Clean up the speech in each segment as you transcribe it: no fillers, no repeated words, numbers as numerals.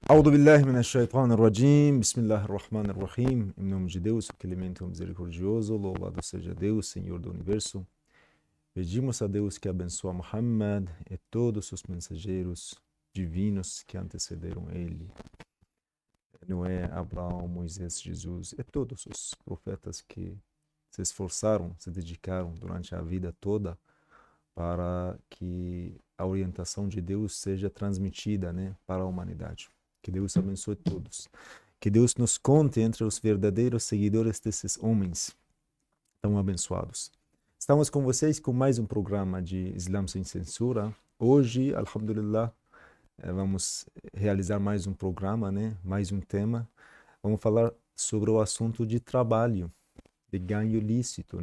A'udhu billahi minash shaitanir rajim. Bismillahir rahmanir rahim. Em nome de Deus, o clemente e o misericordioso, louvado seja Deus, Senhor do universo. Pedimos a Deus que abençoe Muhammad e todos os mensageiros divinos que antecederam ele. Noé, Abraão, Moisés, Jesus e todos os profetas que se esforçaram, se dedicaram durante a vida toda para que a orientação de Deus seja transmitida, para a humanidade. Que Deus abençoe todos. Que Deus nos conte entre os verdadeiros seguidores desses homens tão abençoados. Estamos com vocês com mais um programa de Islã Sem Censura. Hoje, alhamdulillah, vamos realizar mais um programa, mais um tema. Vamos falar sobre o assunto de trabalho, de ganho lícito,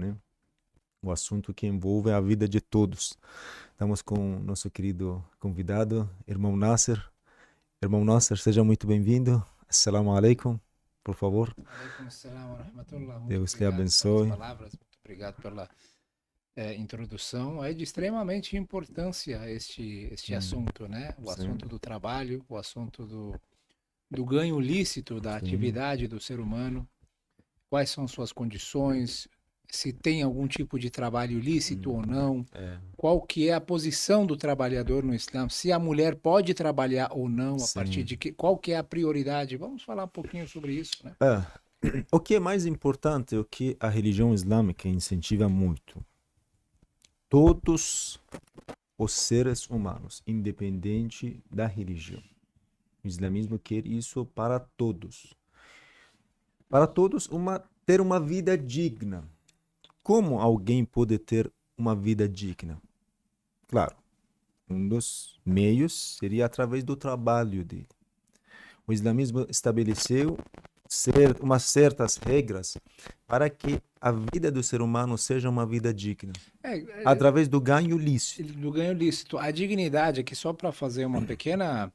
o assunto que envolve a vida de todos. Estamos com nosso querido convidado, irmão Nasser. Irmão Nasser, seja muito bem-vindo. Assalamu alaikum, por favor. Alaikum assalam wa rahmatullah. Deus lhe abençoe. Pelas palavras, muito obrigado pela introdução. É de extremamente importância este assunto, né? O assunto do trabalho, o assunto do ganho lícito da atividade do ser humano. Quais são suas condições? Se tem algum tipo de trabalho ilícito ou não, qual que é a posição do trabalhador no Islã, se a mulher pode trabalhar ou não, a partir de qual que é a prioridade. Vamos falar um pouquinho sobre isso, né? O que é mais importante, o que a religião islâmica incentiva muito, todos os seres humanos, independente da religião. O islamismo quer isso para todos. Para todos, ter uma vida digna. Como alguém pode ter uma vida digna? Claro, um dos meios seria através do trabalho dele. O islamismo estabeleceu umas certas regras para que a vida do ser humano seja uma vida digna. Através do ganho lícito. Do ganho lícito. A dignidade, aqui só para fazer uma pequena...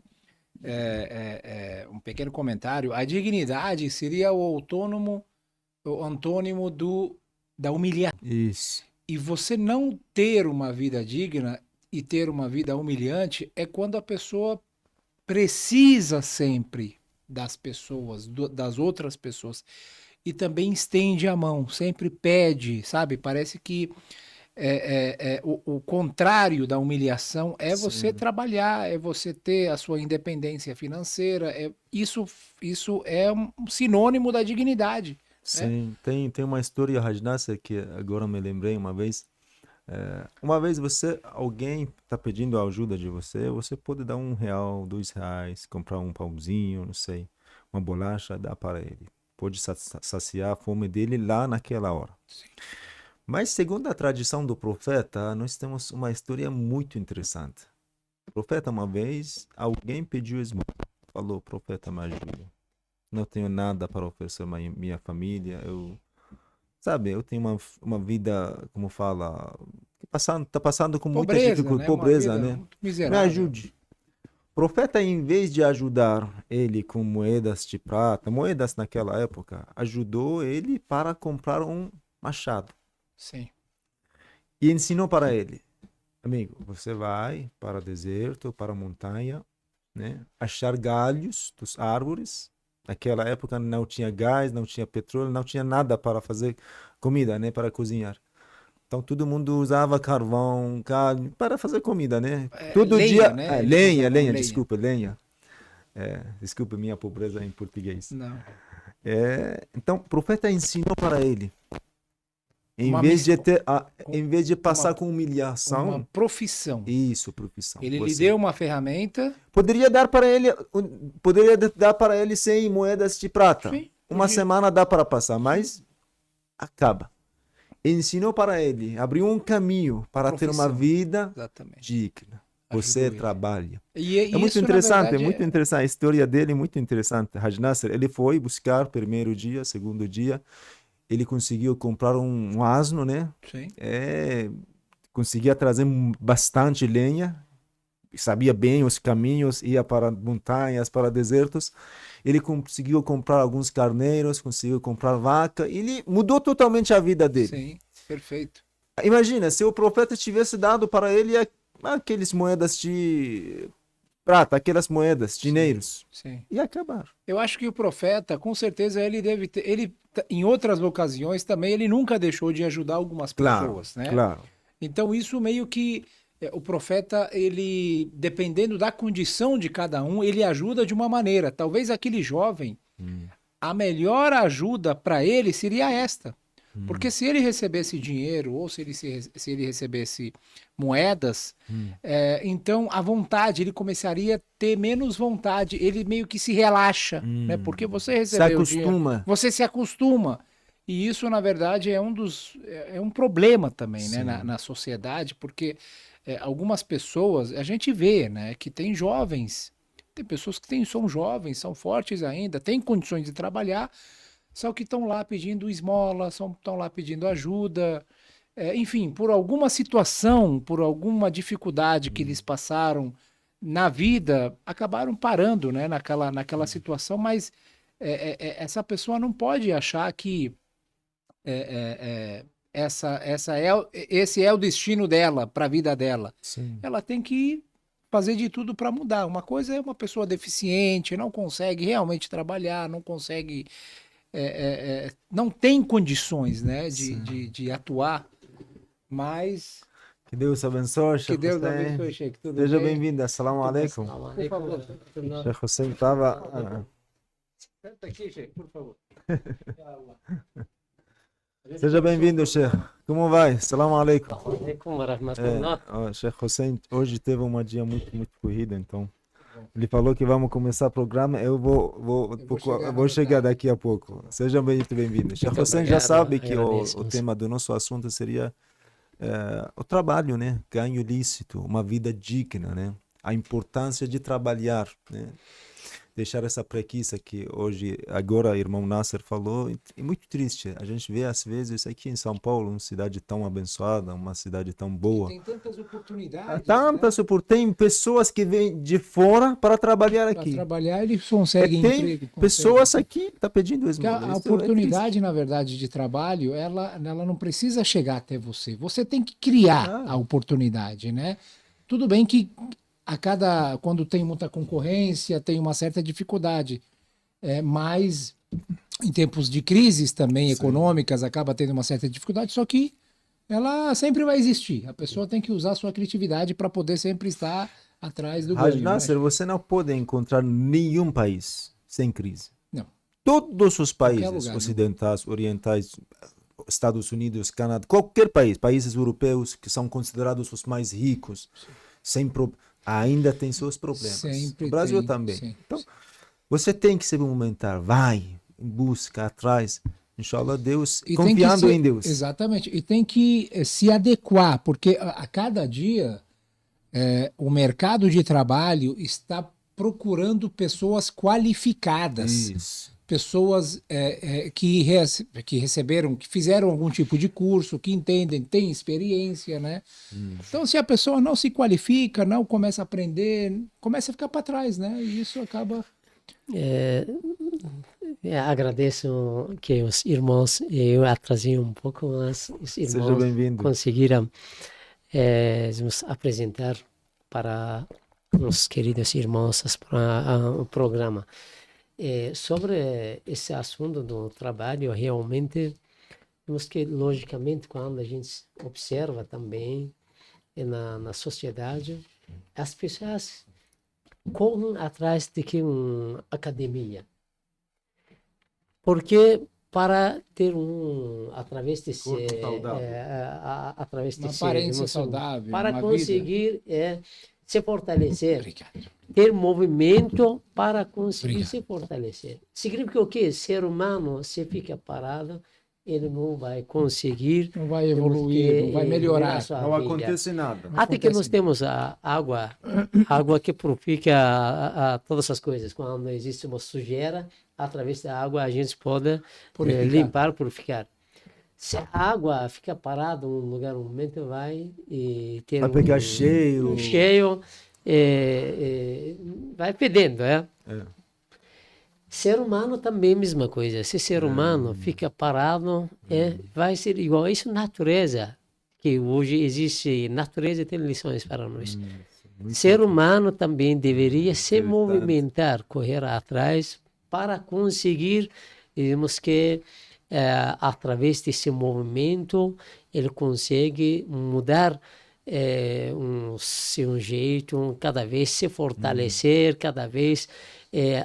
um pequeno comentário, a dignidade seria o antônimo da humilhação. Isso. E você não ter uma vida digna e ter uma vida humilhante é quando a pessoa precisa sempre das pessoas, das outras pessoas, e também estende a mão, sempre pede, sabe? Parece que o contrário da humilhação é você trabalhar, é você ter a sua independência financeira, isso é um sinônimo da dignidade. Sim, tem uma história, Rajnasa, que agora me lembrei uma vez. Uma vez alguém está pedindo a ajuda de você, você pode dar R$ 1, R$ 2, comprar um pãozinho, não sei, uma bolacha, dar para ele. Pode saciar a fome dele lá naquela hora. Sim. Mas segundo a tradição do profeta, nós temos uma história muito interessante. O profeta, uma vez, alguém pediu esmola. Falou, profeta, me ajuda. Não tenho nada para oferecer à minha família. Eu tenho uma vida, como fala, tá passando com muita dificuldade, pobreza, né? Me ajude. O profeta, em vez de ajudar ele com moedas de prata, moedas naquela época, ajudou ele para comprar um machado. Sim. E ensinou para ele, amigo, você vai para o deserto, para a montanha, achar galhos dos árvores. Naquela época não tinha gás, não tinha petróleo, não tinha nada para fazer comida, para cozinhar. Então todo mundo usava carvão, carne para fazer comida, Todo lenha, dia, né? Lenha. Desculpa minha pobreza em português. Não. Então o profeta ensinou para ele, em vez de passar com humilhação, uma profissão. Isso, profissão. Ele lhe deu uma ferramenta. Poderia dar para ele 100 moedas de prata. Sim, uma semana dá para passar, mas acaba. Ensinou para ele, abriu um caminho para ter uma vida digna. Você trabalha. É muito interessante, a história dele é muito interessante. Haj Nasser, ele foi buscar primeiro dia, segundo dia, ele conseguiu comprar um asno, Sim. Conseguia trazer bastante lenha, sabia bem os caminhos, ia para montanhas, para desertos. Ele conseguiu comprar alguns carneiros, conseguiu comprar vaca. Ele mudou totalmente a vida dele. Sim, perfeito. Imagina, se o profeta tivesse dado para ele aqueles moedas de prata, aquelas moedas, dinheiros. Sim. E acabar. Eu acho que o profeta, com certeza, ele deve ter, em outras ocasiões também, ele nunca deixou de ajudar algumas Claro, pessoas, né? claro. Então isso meio que o profeta, ele, dependendo da condição de cada um, ele ajuda de uma maneira. Talvez aquele jovem, a melhor ajuda para ele seria esta. Porque se ele recebesse dinheiro ou se ele recebesse moedas, então a vontade, ele começaria a ter menos vontade, ele meio que se relaxa, né? Porque você Se recebeu o dinheiro, acostuma. você se acostuma. E isso, na verdade, é um problema também, né, na sociedade, porque algumas pessoas, a gente vê, né, que tem jovens, tem pessoas que são jovens, são fortes ainda, têm condições de trabalhar, só que estão lá pedindo esmola, estão lá pedindo ajuda, enfim, por alguma situação, por alguma dificuldade que eles passaram na vida, acabaram parando, né, naquela situação, mas essa pessoa não pode achar que esse é o destino dela, para a vida dela. Sim. Ela tem que fazer de tudo para mudar. Uma coisa é uma pessoa deficiente, não consegue realmente trabalhar, não consegue não tem condições, né, de atuar, mas Que Deus abençoe, que Sheikh Deus Hussein. abençoe, Sheikh. Tudo Seja bem? bem-vindo. Assalamu alaikum. Por favor. Sheikh Hussein estava... Senta aqui, Sheikh, por favor. Seja bem-vindo, Sheikh. Como vai? Assalamu alaikum. Alaikum warahmatullah. Sheikh Hussein hoje teve um dia muito, muito corrido, então... Ele falou que vamos começar o programa, eu vou chegar daqui a pouco. Seja muito bem-vindo. Sheikh Hussein já sabe que o tema do nosso assunto seria o trabalho, né? Ganho lícito, uma vida digna, né? A importância de trabalhar, né? Deixar essa preguiça que hoje, agora, o irmão Nasser falou, é muito triste. A gente vê, às vezes, aqui em São Paulo, uma cidade tão abençoada, uma cidade tão boa. Tem tantas oportunidades. Tem pessoas que vêm de fora para trabalhar aqui. Para trabalhar, eles conseguem Tem emprego. pessoas aqui que estão pedindo esmola. A oportunidade, na verdade, de trabalho, ela não precisa chegar até você. Você tem que criar a oportunidade, né? Tudo bem que quando tem muita concorrência, tem uma certa dificuldade. Mas em tempos de crises também econômicas, acaba tendo uma certa dificuldade, só que ela sempre vai existir. A pessoa tem que usar a sua criatividade para poder sempre estar atrás do ganho. Nasser, né? Você não pode encontrar nenhum país sem crise. Não. Todos os países ocidentais, orientais, Estados Unidos, Canadá, qualquer país, países europeus que são considerados os mais ricos, ainda tem seus problemas. O Brasil também. Sim. Então, você tem que se movimentar, vai, busca, atrás. Inshallah, Deus, confiando em Deus. Exatamente. E tem que se adequar, porque a cada dia o mercado de trabalho está procurando pessoas qualificadas. Isso. Pessoas que receberam, que fizeram algum tipo de curso, que entendem, têm experiência, né? Então, se a pessoa não se qualifica, não começa a aprender, começa a ficar para trás, né? E isso acaba... Agradeço que os irmãos, eu atrasei um pouco, mas os irmãos conseguiram nos apresentar para os queridos irmãos o programa. Sobre esse assunto do trabalho, realmente temos que, logicamente, quando a gente observa também na sociedade, as pessoas correm atrás de que uma academia. Porque para ter através de ser, através de uma aparência saudável, para uma conseguir se fortalecer. Obrigado. Ter movimento para conseguir se fortalecer. Significa o quê? Ser humano, se fica parado, ele não vai conseguir... Não vai evoluir, não vai melhorar. Não acontece nada. Até que nós temos a água que purifica todas as coisas. Quando existe uma sujeira, através da água a gente pode limpar, purificar. Se a água fica parada num lugar, um momento vai ter pegar cheiro, vai perdendo, Ser humano também é a mesma coisa. Se ser humano fica parado, vai ser igual. Isso é natureza, que hoje existe. Natureza tem lições para nós. ser humano também deveria se movimentar, correr atrás para conseguir, digamos que através desse movimento ele consegue mudar seu jeito, cada vez se fortalecer, cada vez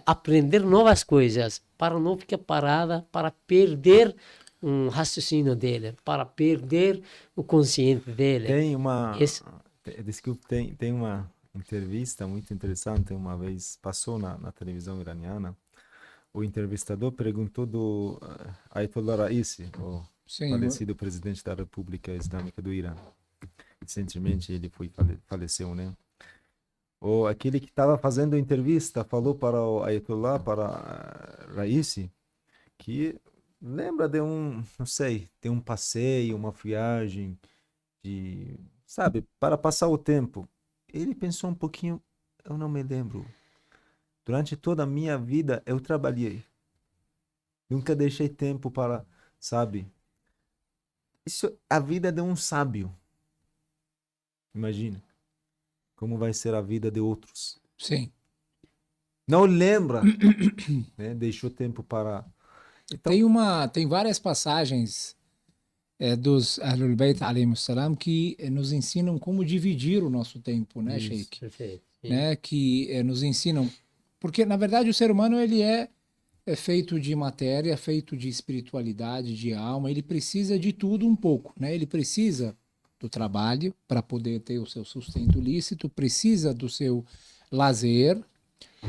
aprender novas coisas, para não ficar parada, para perder um raciocínio dele, para perder o consciente dele. Tem uma entrevista muito interessante, uma vez passou na televisão iraniana. O entrevistador perguntou do Ayatollah Raisi, o falecido presidente da República Islâmica do Irã. Recentemente ele faleceu, né? Aquele que estava fazendo a entrevista falou para o Ayatollah, para Raisi, que lembra de de um passeio, uma viagem, para passar o tempo. Ele pensou um pouquinho, eu não me lembro. Durante toda a minha vida eu trabalhei. Nunca deixei tempo para, Isso é a vida de um sábio. Imagina como vai ser a vida de outros. Sim. Não lembra, né? Deixou tempo para... Então... Tem várias passagens dos Ahlul Bayt alayhimus salam que nos ensinam como dividir o nosso tempo, né, Sheikh? Perfeito. Né? Que nos ensinam... Porque, na verdade, o ser humano ele é feito de matéria, feito de espiritualidade, de alma. Ele precisa de tudo um pouco, né? Ele precisa do trabalho para poder ter o seu sustento lícito, precisa do seu lazer,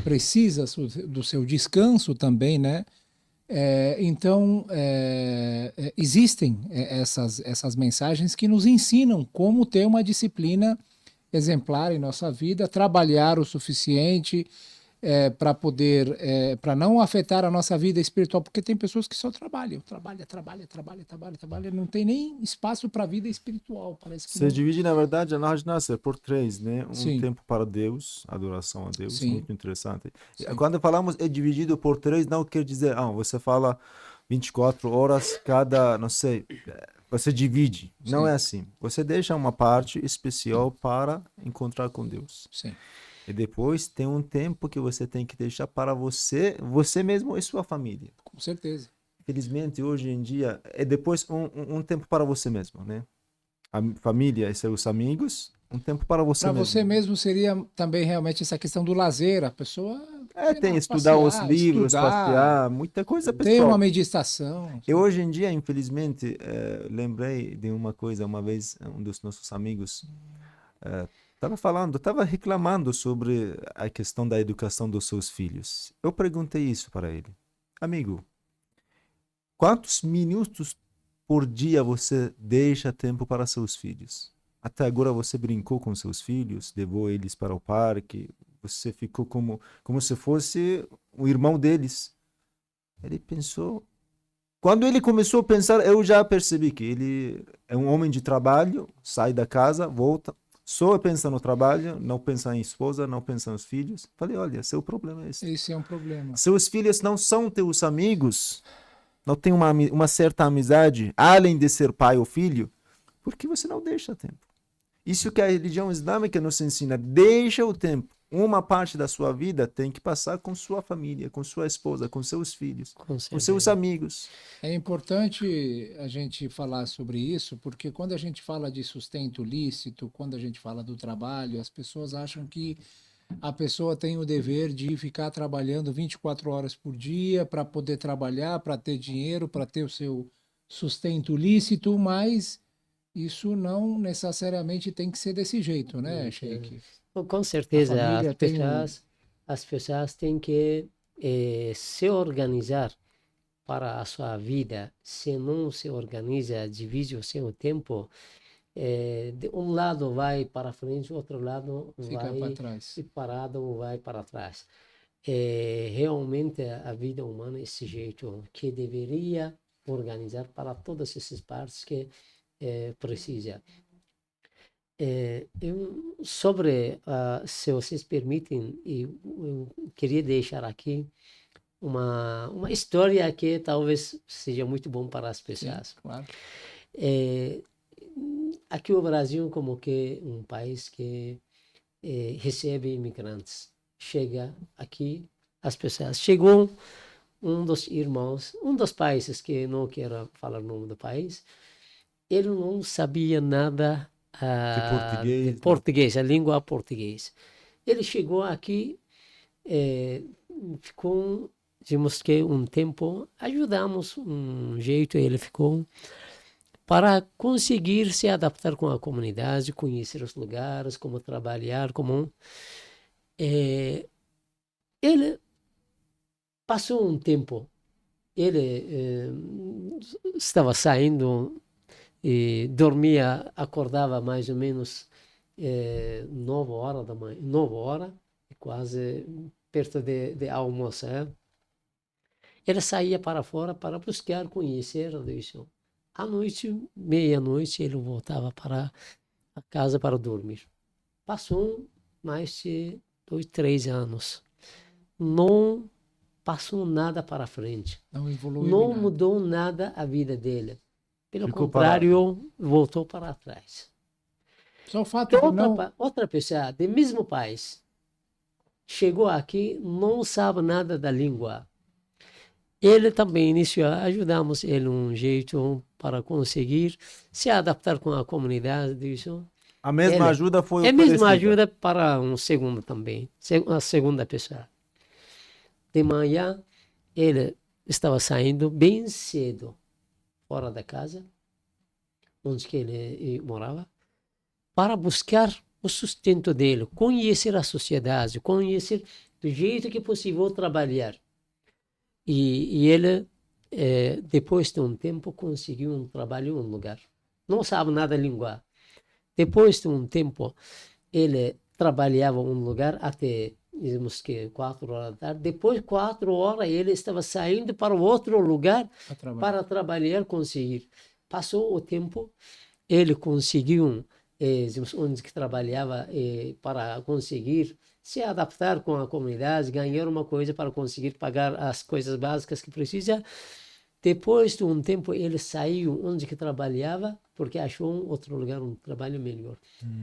precisa do seu descanso também, né? Então, existem essas mensagens que nos ensinam como ter uma disciplina exemplar em nossa vida, trabalhar o suficiente para poder, para não afetar a nossa vida espiritual, porque tem pessoas que só trabalham, não tem nem espaço para a vida espiritual. Parece que você divide, na verdade, a Nahj Nasser por 3, né? Sim. Tempo para Deus, adoração a Deus, Sim. muito interessante. Sim. Quando falamos dividido por 3, não quer dizer, você fala 24 horas cada, não sei, você divide. Sim. Não é assim. Você deixa uma parte especial para encontrar com Deus. Sim. E depois tem um tempo que você tem que deixar para você mesmo e sua família. Com certeza. Felizmente, hoje em dia, é depois um tempo para você mesmo, né? A família e seus amigos, um tempo para você mesmo. Para você mesmo seria também realmente essa questão do lazer, a pessoa... tem estudar os livros, passear, muita coisa pessoal. Tem uma meditação. E hoje em dia, infelizmente, lembrei de uma coisa, uma vez um dos nossos amigos... estava reclamando sobre a questão da educação dos seus filhos. Eu perguntei isso para ele. Amigo, quantos minutos por dia você deixa tempo para seus filhos? Até agora você brincou com seus filhos, levou eles para o parque, você ficou como se fosse o irmão deles. Ele pensou... Quando ele começou a pensar, eu já percebi que ele é um homem de trabalho, sai da casa, volta... Só pensa no trabalho, não pensa em esposa, não pensa nos filhos. Falei, olha, seu problema é esse. Esse é um problema. Seus filhos não são teus amigos, não tem uma certa amizade, além de ser pai ou filho, porque você não deixa tempo. Isso que a religião islâmica nos ensina, deixa o tempo. Uma parte da sua vida tem que passar com sua família, com sua esposa, com seus filhos, com seus amigos. É importante a gente falar sobre isso, porque quando a gente fala de sustento lícito, quando a gente fala do trabalho, as pessoas acham que a pessoa tem o dever de ficar trabalhando 24 horas por dia para poder trabalhar, para ter dinheiro, para ter o seu sustento lícito, mas isso não necessariamente tem que ser desse jeito, né, Sheikh? Com certeza, as pessoas têm que se organizar para a sua vida. Se não se organiza, divide o seu tempo, de um lado vai para frente, o outro lado vai para trás. E parado ou vai para trás. Realmente a vida humana é esse jeito, que deveria organizar para todas essas partes que precisa. Se vocês permitem, eu queria deixar aqui uma história que talvez seja muito bom para as pessoas. Sim, claro. Aqui o Brasil como que um país que recebe imigrantes. Chega aqui, as pessoas. Chegou um dos irmãos, um dos países, que não quero falar o nome do país, ele não sabia nada de português, a língua portuguesa. Ele chegou aqui, ficou, digamos que um tempo, ajudamos um jeito, ele ficou para conseguir se adaptar com a comunidade, conhecer os lugares, como trabalhar, como... ele passou um tempo, ele estava saindo e dormia, acordava mais ou menos 9 horas da manhã, 9 horas, quase perto de almoçar. Ele saía para fora para buscar conhecer isso. À noite, meia-noite, ele voltava para a casa para dormir. Passou mais de 2, 3 anos. Não passou nada para frente. Não evoluiu. Não mudou nada a vida dele. Pelo contrário, voltou para trás. Só o fato de outra pessoa do mesmo país chegou aqui, não sabe nada da língua. Ele também iniciou, ajudamos ele um jeito para conseguir se adaptar com a comunidade disso. A mesma ajuda foi oferecida. A mesma ajuda para um segundo também, a segunda pessoa. De manhã, ele estava saindo bem cedo, fora da casa, onde que ele morava, para buscar o sustento dele, conhecer a sociedade, conhecer do jeito que é possível trabalhar. E ele, depois de um tempo, conseguiu um trabalho em um lugar. Não sabe nada da língua. Depois de um tempo, ele trabalhava em um lugar até, digamos que 4 horas da tarde. Depois de 4 horas, ele estava saindo para outro lugar para trabalhar, conseguir. Passou o tempo, ele conseguiu, onde que trabalhava, para conseguir se adaptar com a comunidade, ganhar uma coisa para conseguir pagar as coisas básicas que precisa. Depois de um tempo, ele saiu onde que trabalhava, porque achou um outro lugar, um trabalho melhor.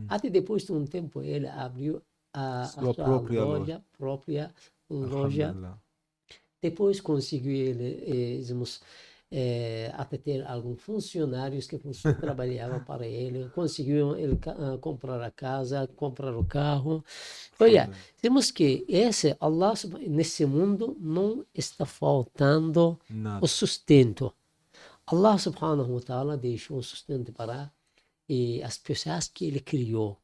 Até depois de um tempo, ele abriu a sua própria loja. Depois conseguiu ele, até ter alguns funcionários que trabalhavam para ele, conseguiu ele comprar a casa, comprar o carro. Olha, temos que Allah, nesse mundo não está faltando o sustento. Allah subhanahu wa ta'ala deixou o sustento para as pessoas que ele criou.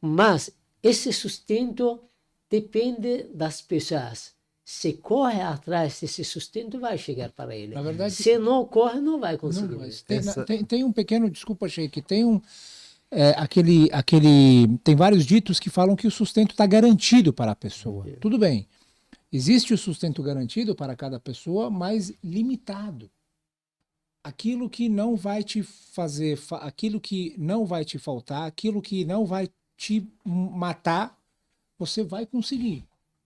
Mas esse sustento depende das pessoas. Se corre atrás desse sustento, vai chegar para ele. Na verdade, se não corre, não vai conseguir. Tem um pequeno, desculpa, Sheik, tem tem vários ditos que falam que o sustento está garantido para a pessoa. Tudo bem. Existe o sustento garantido para cada pessoa, mas limitado. Aquilo que não vai te fazer, aquilo que não vai te faltar, aquilo que não vai te matar, você vai conseguir.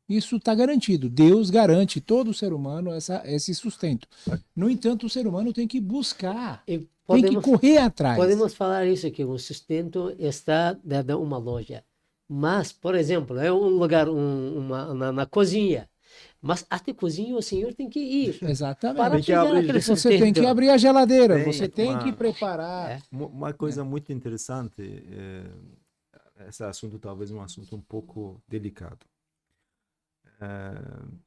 Isso está garantido. Deus garante todo ser humano esse sustento. No entanto, o ser humano tem que buscar, tem que correr atrás. Podemos falar isso, que o sustento está dentro de uma loja. Mas, por exemplo, é um lugar, na cozinha. Mas até cozinha o senhor tem que ir. Exatamente. Você tem que abrir a geladeira, você tem que preparar. Uma coisa muito interessante, esse assunto talvez um assunto um pouco delicado.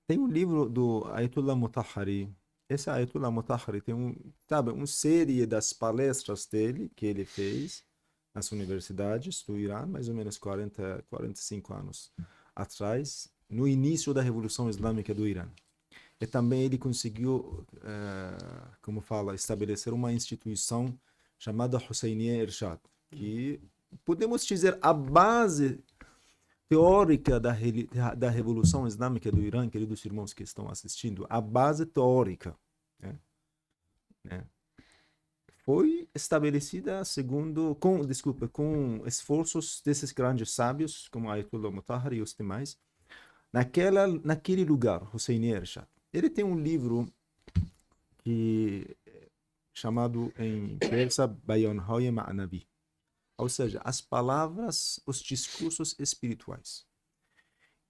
Tem um livro do Ayatollah Mutahhari. Esse Ayatollah Mutahhari tem uma série das palestras dele que ele fez nas universidades do Irã, mais ou menos 45 anos atrás, no início da Revolução Islâmica do Irã. E também ele conseguiu, estabelecer uma instituição chamada Husseiniya Irshad, que podemos dizer a base teórica da Revolução Islâmica do Irã, queridos irmãos que estão assistindo, a base teórica, foi estabelecida com esforços desses grandes sábios, como Ayatollah Mutahhari e os demais, naquele lugar, Husseiniya Irshad. Ele tem um livro chamado em persa Bayanhay Ma'navi, ou seja, as palavras, os discursos espirituais.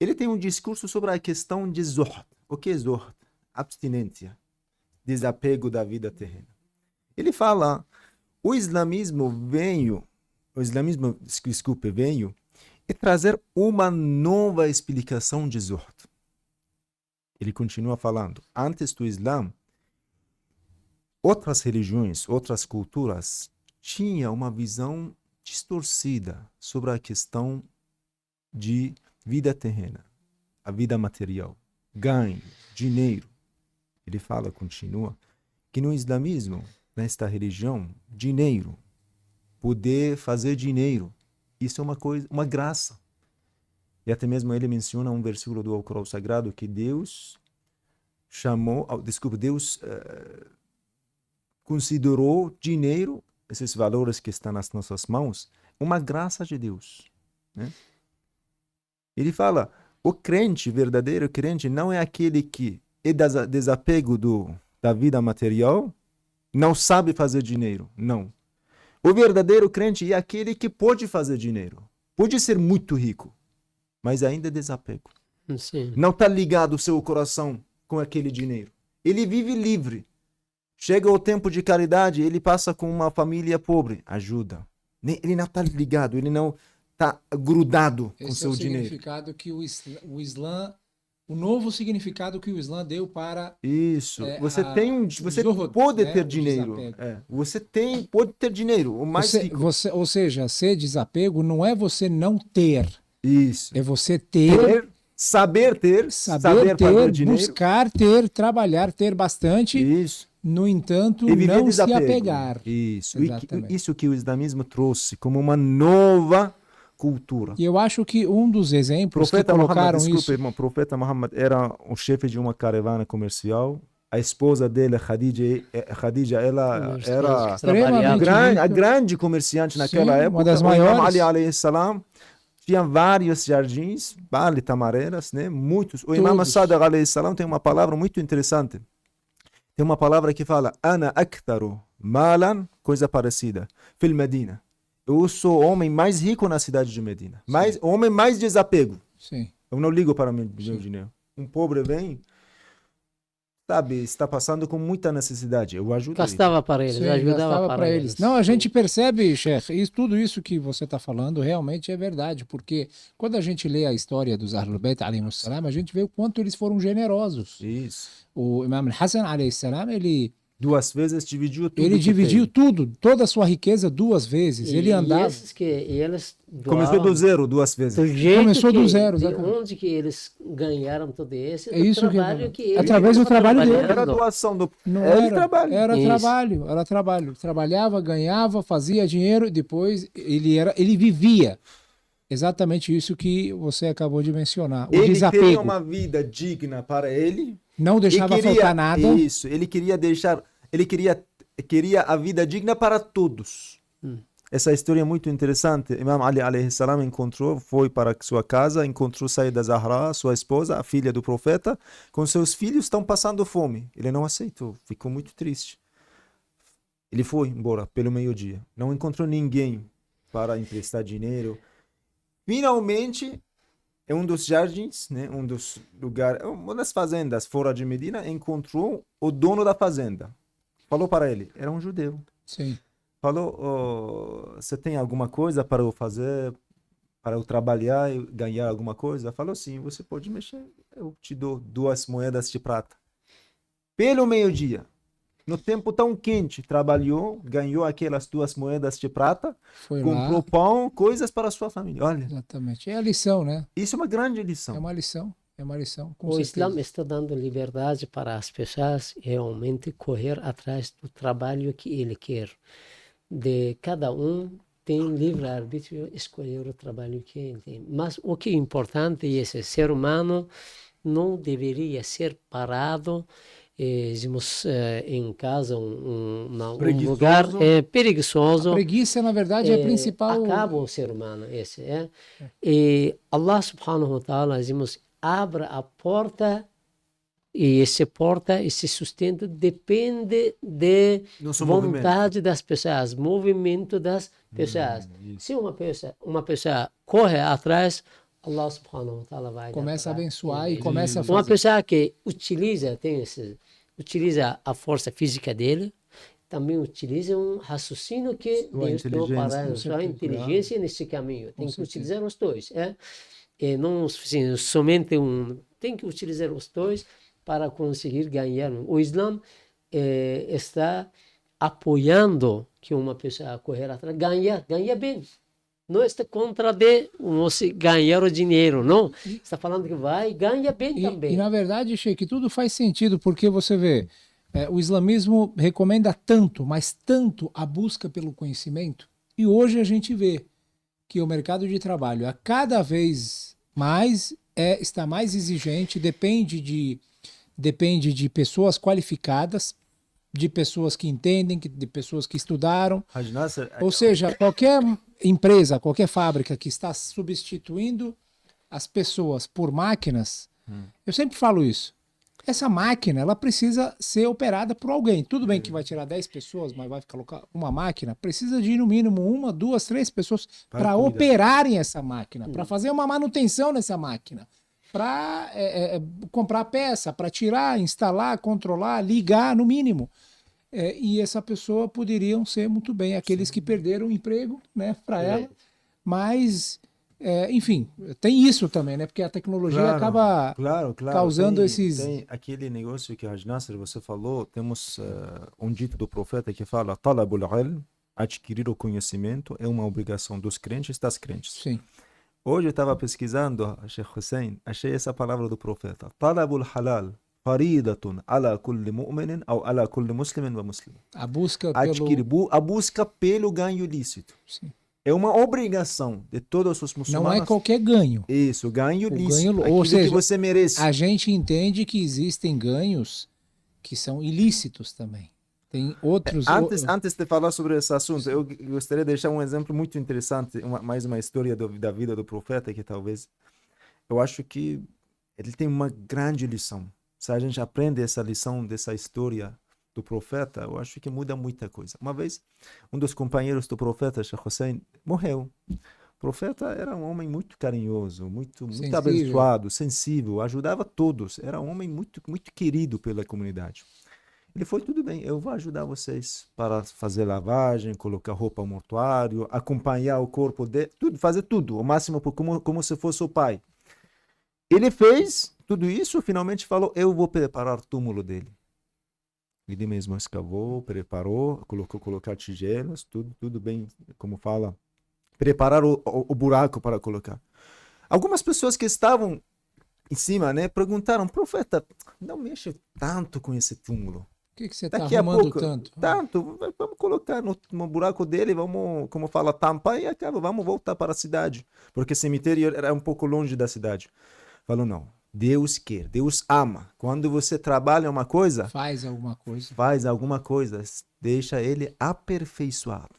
Ele tem um discurso sobre a questão de zuhd. O que é zuhd? Abstinência, desapego da vida terrena. Ele fala, o islamismo veio e trazer uma nova explicação de zuhd. Ele continua falando, antes do Islã, outras religiões, outras culturas, tinham uma visão distorcida sobre a questão de vida terrena, a vida material, ganho, dinheiro. Ele fala, continua, que no islamismo, nesta religião, dinheiro, poder fazer dinheiro, isso é uma coisa, uma graça. E até mesmo ele menciona um versículo do Alcorão Sagrado que Deus considerou dinheiro, esses valores que estão nas nossas mãos, uma graça de Deus, né? Ele fala, o crente, verdadeiro crente, não é aquele que é desapego da vida material, não sabe fazer dinheiro, não. O verdadeiro crente é aquele que pode fazer dinheiro, pode ser muito rico, mas ainda é desapego. Sim. Não está ligado o seu coração com aquele dinheiro. Ele vive livre. Chega o tempo de caridade, ele passa com uma família pobre, ajuda. Ele não está ligado, ele não está grudado com seu dinheiro. Esse é o significado que o Islã, o novo significado que o Islã deu para... Isso. Você pode ter dinheiro. Você pode ter dinheiro. O mais rico. Ou seja, ser desapego não é você não ter. Isso. É você ter, saber ter, buscar ter, trabalhar, ter bastante. Isso. No entanto, não se apegar. Isso. Isso que o islamismo trouxe como uma nova cultura. E eu acho que um dos exemplos que colocaram isso... O profeta Muhammad era o chefe de uma caravana comercial. A esposa dele, Khadija, ela era a grande comerciante naquela época. Uma das maiores. O Imam Ali alayhi salam tinha vários jardins, tamareiras, né? Muitos. O Imam Sadiq alayhi salam tem uma palavra muito interessante. Tem uma palavra que fala Ana aktharu malan, coisa parecida, fil Medina. Eu sou o homem mais rico na cidade de Medina. O homem mais desapego. Sim. Eu não ligo para meu dinheiro. Um pobre vem, sabe, está passando com muita necessidade. Eu ajudo Gastava para eles, ajudava para eles. Não, a gente percebe, Sheikh, tudo isso que você está falando realmente é verdade, porque quando a gente lê a história dos Ahlul Bayt, alayhimus salam, a gente vê o quanto eles foram generosos. Isso. O Imam Hassan, alayhi salam, ele... 2 vezes dividiu tudo. Ele dividiu tudo, toda a sua riqueza 2 vezes. Ele andava... eles começou do zero 2 vezes. Começou do zero, exatamente. De onde que eles ganharam tudo isso? É isso que através do trabalho dele. Era doação do... trabalho. Era trabalho. Trabalhava, ganhava, fazia dinheiro, depois ele vivia. Exatamente isso que você acabou de mencionar. O desapego. Ele queria uma vida digna para ele. Não deixava faltar nada. Isso, ele queria a vida digna para todos. Essa história é muito interessante. Imam Ali alayhi salam foi para sua casa, encontrou Sayyida Zahra, sua esposa, a filha do profeta, com seus filhos estão passando fome. Ele não aceitou, ficou muito triste. Ele foi embora pelo meio-dia. Não encontrou ninguém para emprestar dinheiro. Finalmente, em um dos jardins, né, um dos lugares, uma das fazendas fora de Medina, encontrou o dono da fazenda. Falou para ele, era um judeu. Sim. Falou, você tem alguma coisa para eu fazer, para eu trabalhar e ganhar alguma coisa? Falou, sim, você pode mexer, eu te dou 2 moedas de prata. Pelo meio-dia, no tempo tão quente, trabalhou, ganhou aquelas 2 moedas de prata, comprou pão, coisas para a sua família. Olha. Exatamente. É a lição, né? Isso é uma grande lição. É uma lição. O Islã está dando liberdade para as pessoas realmente correr atrás do trabalho que ele quer. De cada um tem livre-arbítrio escolher o trabalho que ele tem. Mas o que é importante é esse ser humano não deveria ser parado em casa, um lugar preguiçoso. A preguiça, na verdade, é a principal... Acaba o ser humano, E Allah subhanahu wa ta'ala, abra a porta E esse porta, esse sustento depende da vontade das pessoas, movimento das pessoas. Se uma pessoa corre atrás, Allah subhanahu wa ta'ala vai começa a abençoar e começa a fazer. Uma pessoa que utiliza a força física dele, também utiliza um raciocínio que Deus deu para sua inteligência nesse caminho. Tem que utilizar os dois. E não assim, somente um. Tem que utilizar os dois para conseguir ganhar. O Islã está apoiando que uma pessoa correr atrás, ganha bem. Não está contra de você ganhar o dinheiro, não. Está falando que vai, ganha bem também. E na verdade, Sheikh, tudo faz sentido, porque você vê, o islamismo recomenda tanto, mas tanto a busca pelo conhecimento, e hoje a gente vê que o mercado de trabalho a cada vez mais está mais exigente, depende de pessoas qualificadas, de pessoas que entendem, de pessoas que estudaram. Ou seja, qualquer empresa, qualquer fábrica que está substituindo as pessoas por máquinas, eu sempre falo isso. Essa máquina, ela precisa ser operada por alguém. Tudo bem que vai tirar 10 pessoas, mas vai colocar uma máquina. Precisa de, no mínimo, 1, 2, 3 pessoas para operarem essa máquina, para fazer uma manutenção nessa máquina, para comprar peça, para tirar, instalar, controlar, ligar, no mínimo. E essa pessoa poderiam ser muito bem aqueles que perderam o emprego, né, para ela. Mas, enfim, tem isso também, né? Porque a tecnologia acaba causando esses... Tem aquele negócio que, Haj Nasser, você falou, temos um dito do profeta que fala: Talabul ilm, adquirir o conhecimento é uma obrigação dos crentes e das crentes. Sim. Hoje eu estava pesquisando, Sheikh Hussein, achei essa palavra do profeta: Talabul halal, faridatun ala kulli mu'minin ou ala kulli muslimin wa muslim. A busca a busca pelo ganho lícito. Sim. É uma obrigação de todos os muçulmanos. Não é qualquer ganho. Isso, ganho lícito. Ou seja, que você merece. A gente entende que existem ganhos que são ilícitos também. Tem outros... Antes de falar sobre esse assunto, eu gostaria de deixar um exemplo muito interessante, mais uma história da vida do profeta, que talvez... Eu acho que ele tem uma grande lição. Se a gente aprende essa lição dessa história do profeta, eu acho que muda muita coisa. Uma vez, um dos companheiros do profeta, Sheikh Hussein, morreu. O profeta era um homem muito carinhoso, muito abençoado, sensível, ajudava todos. Era um homem muito, muito querido pela comunidade. Ele foi: tudo bem, eu vou ajudar vocês para fazer lavagem, colocar roupa ao mortuário, acompanhar o corpo dele, fazer tudo, o máximo como se fosse o pai. Ele fez tudo isso, finalmente falou: eu vou preparar o túmulo dele. Ele mesmo escavou, preparou, colocar tigelos, tudo bem, como fala, preparar o buraco para colocar. Algumas pessoas que estavam em cima, né, perguntaram: profeta, não mexe tanto com esse túmulo. O que você está arrumando tanto? Vamos colocar no buraco dele, vamos, como fala, tampar e acaba, vamos voltar para a cidade. Porque o cemitério era um pouco longe da cidade. Falou: não, Deus quer, Deus ama. Quando você trabalha uma coisa, faz alguma coisa, deixa ele aperfeiçoado.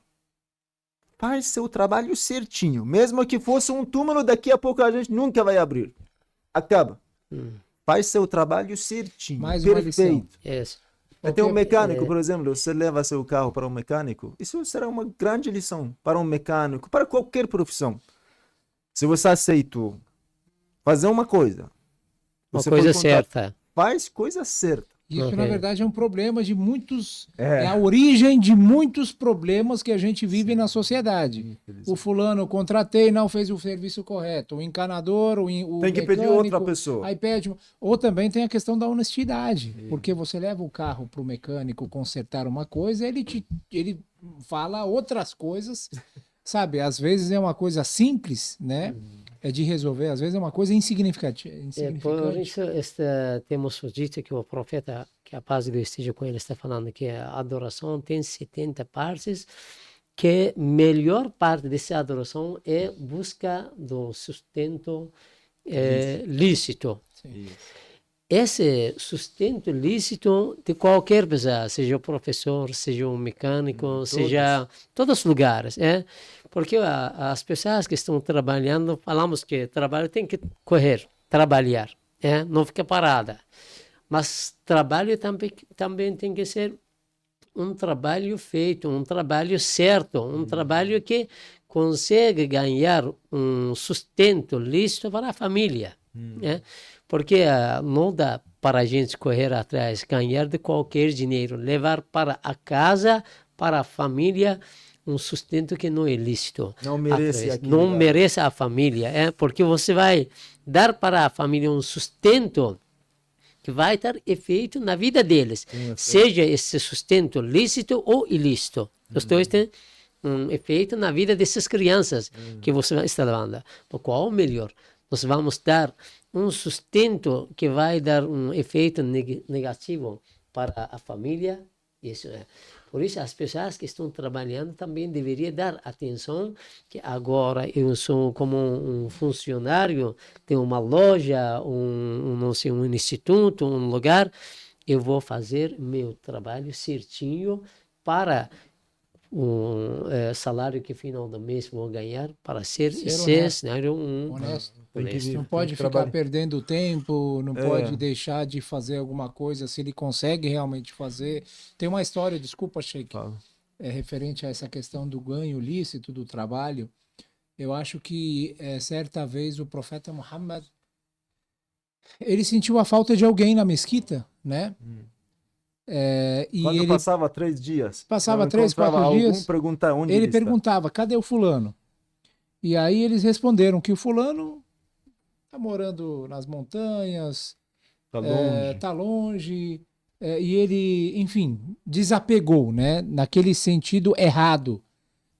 Faz seu trabalho certinho. Mesmo que fosse um túmulo, daqui a pouco a gente nunca vai abrir. Acaba. Faz seu trabalho certinho, mais perfeito. Yes. Até um mecânico, por exemplo, você leva seu carro para um mecânico, isso será uma grande lição para um mecânico, para qualquer profissão. Se você aceitou fazer uma coisa, uma coisa certa, faz coisa certa. Isso, na verdade, é um problema de muitos... É a origem de muitos problemas que a gente vive na sociedade. O fulano contratei, não fez o serviço correto. O encanador, o tem que mecânico, pedir outra pessoa. Aí pede... Ou também tem a questão da honestidade. Porque você leva o carro para o mecânico consertar uma coisa, ele fala outras coisas, sabe? Às vezes é uma coisa simples, né? É de resolver, às vezes é uma coisa insignificante. Por isso temos dito que o profeta, que a paz de Deus esteja com ele, está falando que a adoração tem 70 partes, que a melhor parte dessa adoração é busca do sustento lícito. Sim. Esse sustento lícito de qualquer pessoa, seja o professor, seja um mecânico, seja todos os lugares, porque as pessoas que estão trabalhando, falamos que trabalho tem que correr, trabalhar, não ficar parada. Mas trabalho também tem que ser um trabalho feito, um trabalho certo, um trabalho que consegue ganhar um sustento lícito para a família. Né? Porque não dá para a gente correr atrás, ganhar de qualquer dinheiro, levar para a casa, para a família, um sustento que não é lícito. Não merece não merece a família, porque você vai dar para a família um sustento que vai ter efeito na vida deles, seja esse sustento lícito ou ilícito. Os dois têm um efeito na vida dessas crianças que você está dando. Qual o melhor? Nós vamos dar um sustento que vai dar um efeito negativo para a família. Isso é. Por isso, as pessoas que estão trabalhando também deveriam dar atenção que agora eu sou como um funcionário, tenho uma loja, não sei, um instituto, um lugar, eu vou fazer meu trabalho certinho para o salário que final do mês vou ganhar para ser honesto. Não pode ficar perdendo tempo, não pode deixar de fazer alguma coisa se ele consegue realmente fazer. Tem uma história, desculpa, Sheikh, referente a essa questão do ganho lícito do trabalho. Eu acho que certa vez o profeta Muhammad ele sentiu a falta de alguém na mesquita, né? E quando ele passava 3 dias. Passava 3, 4 dias. Ele perguntava, cadê o fulano? E aí eles responderam que o fulano está morando nas montanhas, tá longe, e ele, enfim, desapegou, né? Naquele sentido errado,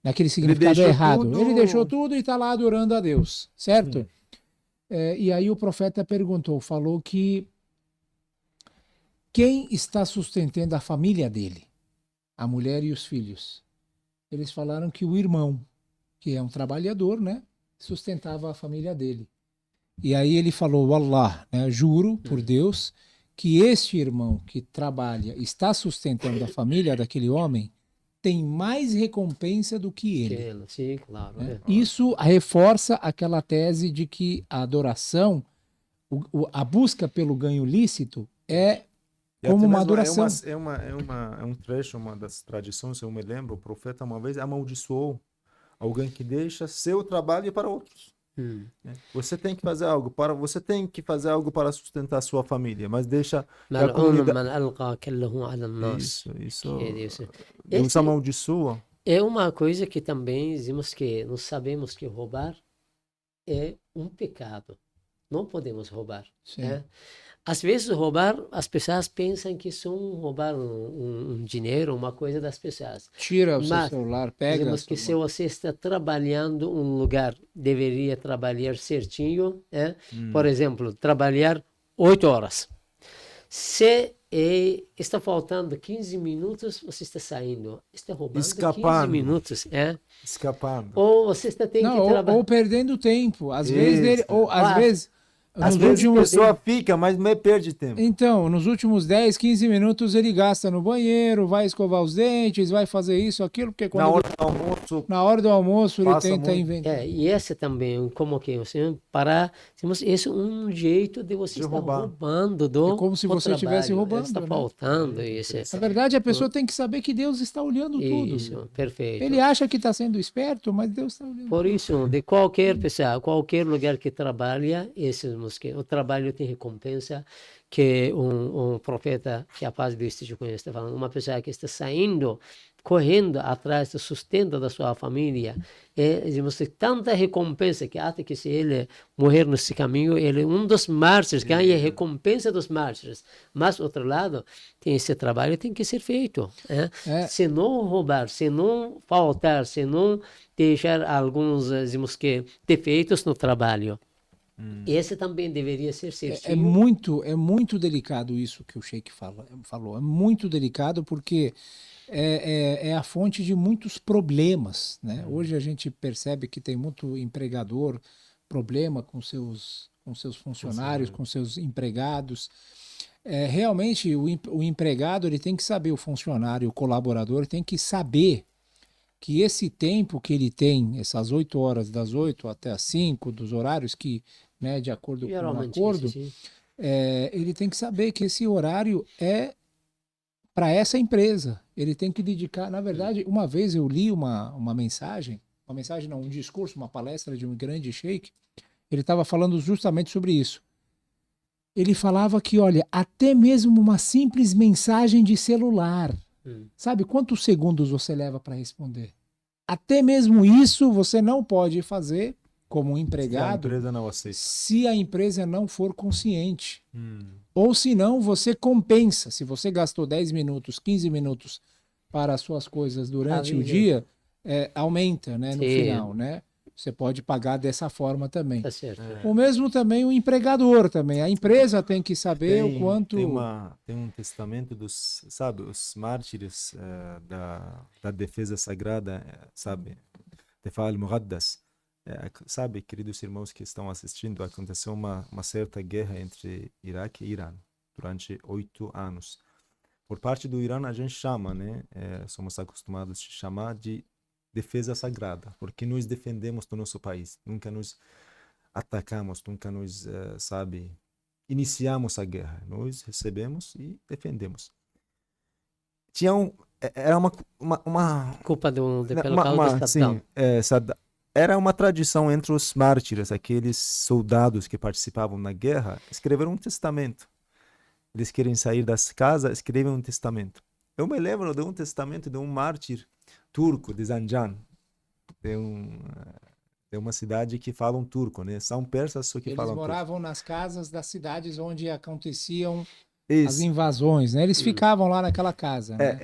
naquele significado errado. Ele deixou tudo e está lá adorando a Deus, certo? E aí o profeta falou que quem está sustentando a família dele? A mulher e os filhos. Eles falaram que o irmão, que é um trabalhador, né, sustentava a família dele. E aí ele falou, Allah, né, juro por Deus, que este irmão que trabalha, está sustentando a família daquele homem, tem mais recompensa do que ele. Sim, claro. Né? Isso reforça aquela tese de que a adoração, a busca pelo ganho lícito é como uma adoração. É um trecho, uma das tradições, eu me lembro, o profeta uma vez amaldiçoou alguém que deixa seu trabalho para outros. Você tem que fazer algo para sustentar sua família, mas deixa a comunidade. Isso. Deus amaldiçoa. É uma coisa que também dizemos que nós sabemos que roubar é um pecado. Não podemos roubar. Né? Às vezes roubar, as pessoas pensam que são roubar um dinheiro, uma coisa das pessoas. Tira o seu celular, pega. Dizemos que se você está trabalhando em um lugar, deveria trabalhar certinho. Né? Por exemplo, trabalhar 8 horas. Se está faltando 15 minutos, você está saindo. Está roubando escapando. 15 minutos. Escapando. Ou você está ou perdendo tempo. Às vezes, às vezes a pessoa fica, mas perde tempo. Então, nos últimos 10, 15 minutos ele gasta no banheiro, vai escovar os dentes, vai fazer isso, aquilo, porque quando na hora do almoço ele tenta inventar. E esse também, como que você parar, esse é um jeito de você estar roubando é como se você estivesse roubando. Está faltando isso. Na verdade, a pessoa tem que saber que Deus está olhando tudo. Isso, perfeito. Ele acha que está sendo esperto, mas Deus está olhando. Por isso, de qualquer pessoa, qualquer lugar que trabalha, que o trabalho tem recompensa, que um profeta, que a paz de esteja com ele, está falando, uma pessoa que está saindo, correndo atrás do sustento da sua família, tem tanta recompensa que até que se ele morrer nesse caminho, ele é um dos mártires, ganha recompensa dos mártires. Mas, outro lado, tem esse trabalho tem que ser feito. Se não roubar, se não faltar, se não deixar alguns, defeitos no trabalho, esse também deveria ser certinho. É muito delicado isso que o Sheikh falou. É muito delicado porque é a fonte de muitos problemas. Né? Hoje a gente percebe que tem muito empregador, problema com seus funcionários, com seus empregados. Realmente o empregado ele tem que saber, o funcionário, o colaborador tem que saber que esse tempo que ele tem, essas 8 horas, das 8 até as 5, dos horários que, né, de acordo com o acordo, ele tem que saber que esse horário é para essa empresa. Ele tem que dedicar. Na verdade, uma vez eu li uma mensagem não, um discurso, uma palestra de um grande sheik. Ele estava falando justamente sobre isso. Ele falava que, olha, até mesmo uma simples mensagem de celular, sabe quantos segundos você leva para responder? Até mesmo isso você não pode fazer como empregado se a empresa não for consciente. Ou se não, você compensa. Se você gastou 10 minutos, 15 minutos para as suas coisas durante o dia, aumenta, né, no final, né? Você pode pagar dessa forma também. Tá certo. O mesmo também o empregador também. A empresa tem que saber o quanto... Tem um testamento dos, sabe, os mártires da defesa sagrada, sabe, Defa al-Muqaddas. Sabe, queridos irmãos que estão assistindo, aconteceu uma certa guerra entre Iraque e Irã durante 8 anos. Por parte do Irã, a gente chama, né? Somos acostumados a chamar de defesa sagrada, porque nós defendemos do nosso país, nunca nos atacamos, nunca nos, iniciamos a guerra. Nós recebemos e defendemos. Era uma culpa pelo caldo estatal. Sim, era uma tradição entre os mártires, aqueles soldados que participavam na guerra, escreveram um testamento. Eles querem sair das casas, escrevem um testamento. Eu me lembro de um testamento de um mártir turco de Zanjan. É uma cidade que falam turco, né? São persas, só que falam turco. Eles moravam nas casas das cidades onde aconteciam as invasões, né? Eles ficavam lá naquela casa, né?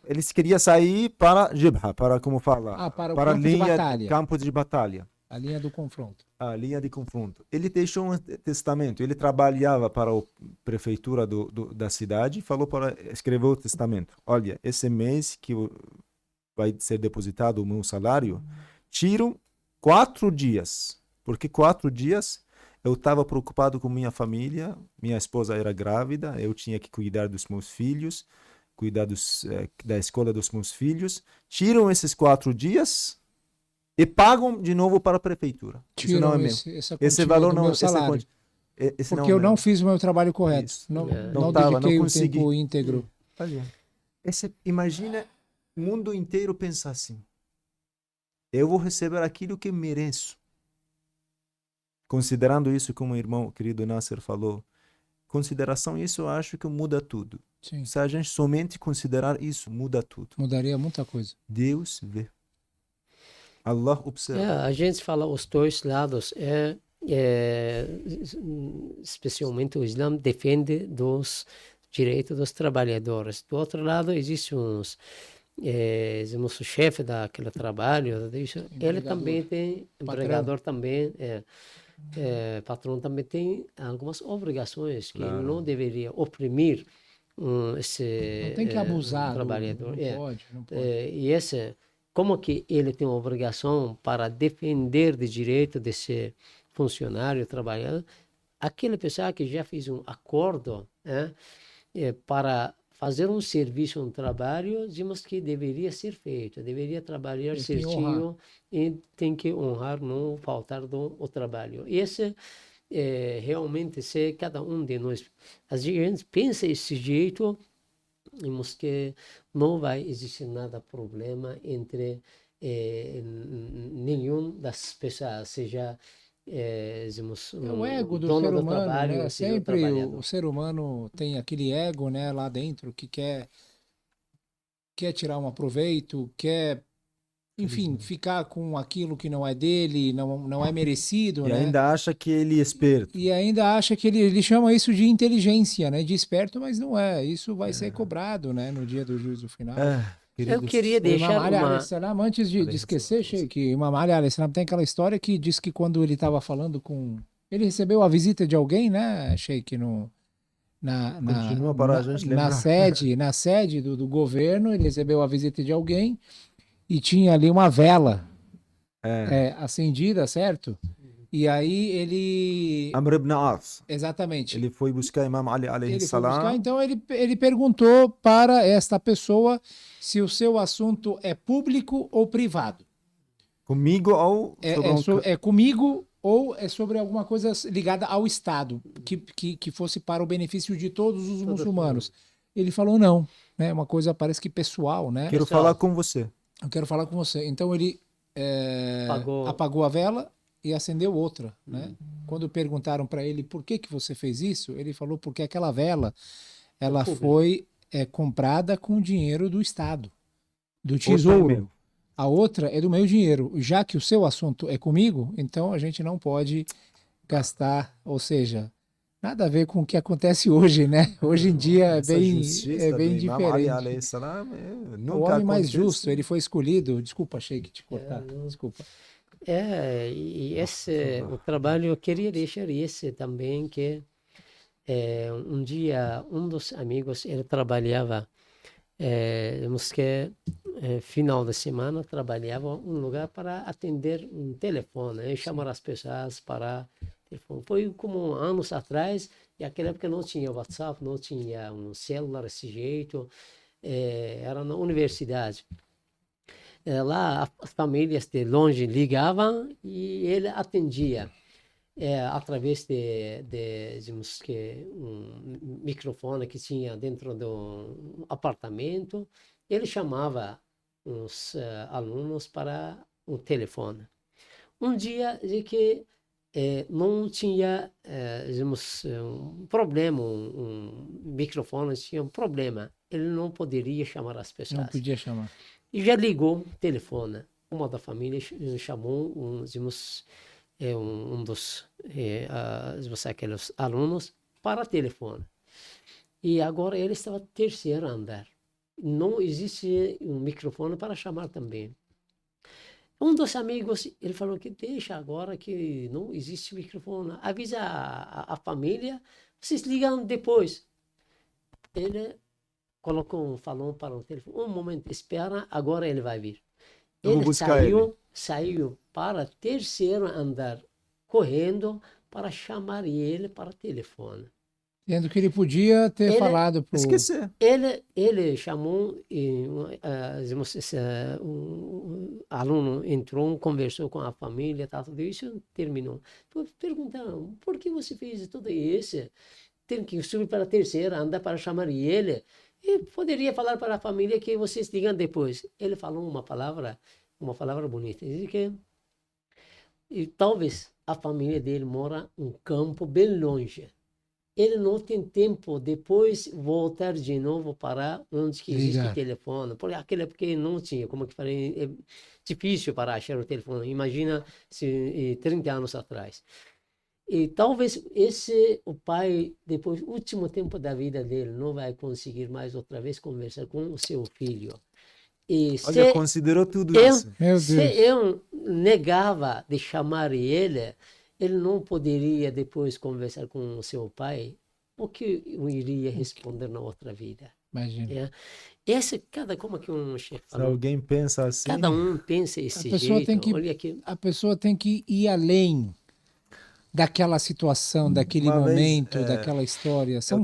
Eles queriam sair para Jibha, como fala? Para o para campo de batalha. Campo de batalha. A linha do confronto. A linha de confronto. Ele deixou um testamento. Ele trabalhava para a prefeitura da cidade, escreveu o testamento. Olha, esse mês que vai ser depositado o meu salário, tiram 4 dias. Porque 4 dias eu estava preocupado com minha família, minha esposa era grávida, eu tinha que cuidar dos meus filhos, cuidar da escola dos meus filhos. Tiram esses 4 dias e pagam de novo para a prefeitura. Tiram isso não é meu. Esse valor não é salário. Esse porque eu não fiz o meu trabalho correto. Não dediquei o tempo íntegro. Olha, imagina o mundo inteiro pensar assim. Eu vou receber aquilo que mereço. Considerando isso, como o irmão querido Nasser falou, consideração, isso eu acho que muda tudo. Sim. Se a gente somente considerar isso, muda tudo. Mudaria muita coisa. Deus vê. Allah observa. A gente fala os dois lados. Especialmente o Islã defende dos direitos dos trabalhadores. Do outro lado, existe o chefe daquele trabalho, ele também tem, empregador também, patrão também tem algumas obrigações que ele não deveria oprimir esse não tem que abusar trabalhador. Não pode. E como que ele tem obrigação para defender o direito desse funcionário, trabalhador, aquela pessoa que já fez um acordo para fazer um serviço, um trabalho, dizemos que deveria ser feito, deveria trabalhar certinho e tem que honrar, não faltar o trabalho. Esse realmente, se cada um de nós, a gente pensa desse jeito, vemos que não vai existir nada problema entre nenhum das pessoas, seja o ego do ser humano, trabalho, né? Sempre o ser humano tem aquele ego, né, lá dentro que quer tirar um proveito, quer, enfim, ficar com aquilo que não é dele, não é merecido, e né? ainda acha que ele é esperto. E ainda acha que ele chama isso de inteligência, né, de esperto, mas não é. Isso vai ser cobrado, né, no dia do juízo final. Eu queria deixar antes de esquecer, Sheik, Imam Ali Alessalam tem aquela história que diz que quando ele estava falando com... Ele recebeu a visita de alguém, né, Sheik, na sede do governo, ele recebeu a visita de alguém e tinha ali uma vela acendida, certo? E aí ele... Amr ibn As. Exatamente. Ele foi buscar Imam Ali alayhi salam. Então ele perguntou para esta pessoa se o seu assunto é público ou privado. Comigo ou... É comigo ou é sobre alguma coisa ligada ao Estado, que fosse para o benefício de todos os muçulmanos. Ele falou não, né? Uma coisa parece que pessoal, né? Quero falar com você. Eu quero falar com você. Então ele apagou a vela e acendeu outra, né? Quando perguntaram para ele por que você fez isso, ele falou porque aquela vela ela foi comprada com dinheiro do Estado, do Tesouro. A outra é do meu dinheiro. Já que o seu assunto é comigo, então a gente não pode gastar, ou seja, nada a ver com o que acontece hoje, né? Hoje em dia é bem diferente. O homem mais justo, ele foi escolhido. Desculpa, achei que te cortar. Desculpa. E esse o trabalho eu queria deixar esse também que um dia um dos amigos ele trabalhava final de semana trabalhava um lugar para atender um telefone, chamar as pessoas para telefone. Foi como anos atrás, e naquela época não tinha WhatsApp, não tinha um celular desse jeito, era na universidade. Lá as famílias de longe ligavam e ele atendia. Através digamos que um microfone que tinha dentro do apartamento, ele chamava os alunos para o telefone. Um dia de que não tinha, digamos, um problema, um microfone tinha um problema, ele não poderia chamar as pessoas. Não podia chamar. E já ligou o telefone. Uma da família chamou digamos, um dos aqueles alunos para telefone. E agora ele estava no terceiro andar. Não existe um microfone para chamar também. Um dos amigos, ele falou que deixa agora que não existe microfone. Avisa a família, vocês ligam depois. Ele falou para o telefone, um momento, espera, agora ele vai vir. Ele saiu para o terceiro andar, correndo para chamar ele para o telefone. Sendo que ele podia ter falado para esquecer. Ele chamou, um aluno entrou, conversou com a família, tudo isso, terminou. Perguntaram, por que você fez tudo isso? Tem que subir para a terceira, andar para chamar ele. E poderia falar para a família que vocês digam depois. Ele falou uma palavra bonita. Ele disse que e talvez a família dele mora um campo bem longe. Ele não tem tempo depois voltar de novo para onde que existe o telefone. Porque aquela época não tinha, como que falei, é difícil para achar o telefone. Imagina se 30 anos atrás. E talvez o pai, depois, último tempo da vida dele, não vai conseguir mais outra vez conversar com o seu filho. E olha, considerou tudo isso. Se eu negava de chamar ele não poderia depois conversar com o seu pai, o que eu iria responder na outra vida? Imagina. Como que um chefe falou, se alguém pensa assim... Cada um pensa esse jeito. A pessoa tem que ir além daquela situação, daquele momento, daquela história. São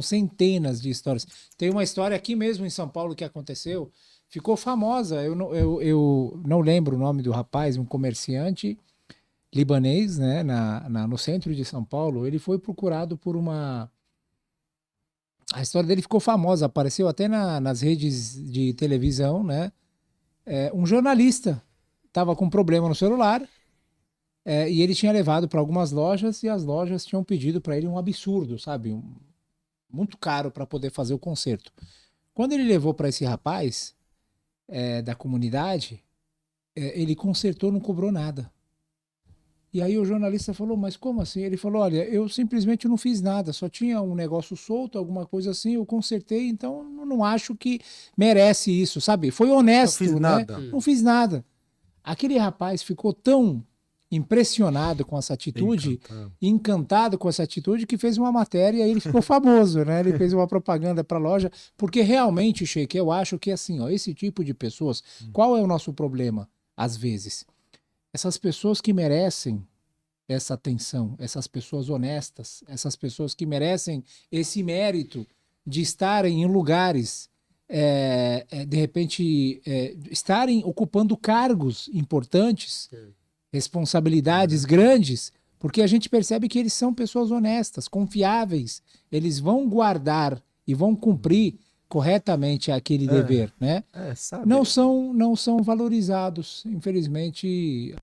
centenas de histórias. Tem uma história aqui mesmo em São Paulo que aconteceu, ficou famosa. Eu não lembro o nome do rapaz, um comerciante libanês, né, no centro de São Paulo. Ele foi procurado por uma... A história dele ficou famosa, apareceu até nas redes de televisão, né? Um jornalista estava com um problema no celular, e ele tinha levado para algumas lojas e as lojas tinham pedido para ele um absurdo, sabe? Muito caro para poder fazer o conserto. Quando ele levou para esse rapaz da comunidade, ele consertou, não cobrou nada. E aí o jornalista falou, mas como assim? Ele falou, olha, eu simplesmente não fiz nada, só tinha um negócio solto, alguma coisa assim, eu consertei, então não acho que merece isso, sabe? Foi honesto, não fiz nada. Não fiz nada. Aquele rapaz ficou tão impressionado com essa atitude, encantado com essa atitude, que fez uma matéria e ele ficou famoso, né? Ele fez uma propaganda para a loja, porque realmente, Sheik, eu acho que assim, ó, esse tipo de pessoas, qual é o nosso problema, às vezes? Essas pessoas que merecem essa atenção, essas pessoas honestas, essas pessoas que merecem esse mérito de estarem em lugares, de repente, estarem ocupando cargos importantes, responsabilidades grandes, porque a gente percebe que eles são pessoas honestas, confiáveis, eles vão guardar e vão cumprir corretamente aquele dever, né? Não são valorizados, infelizmente,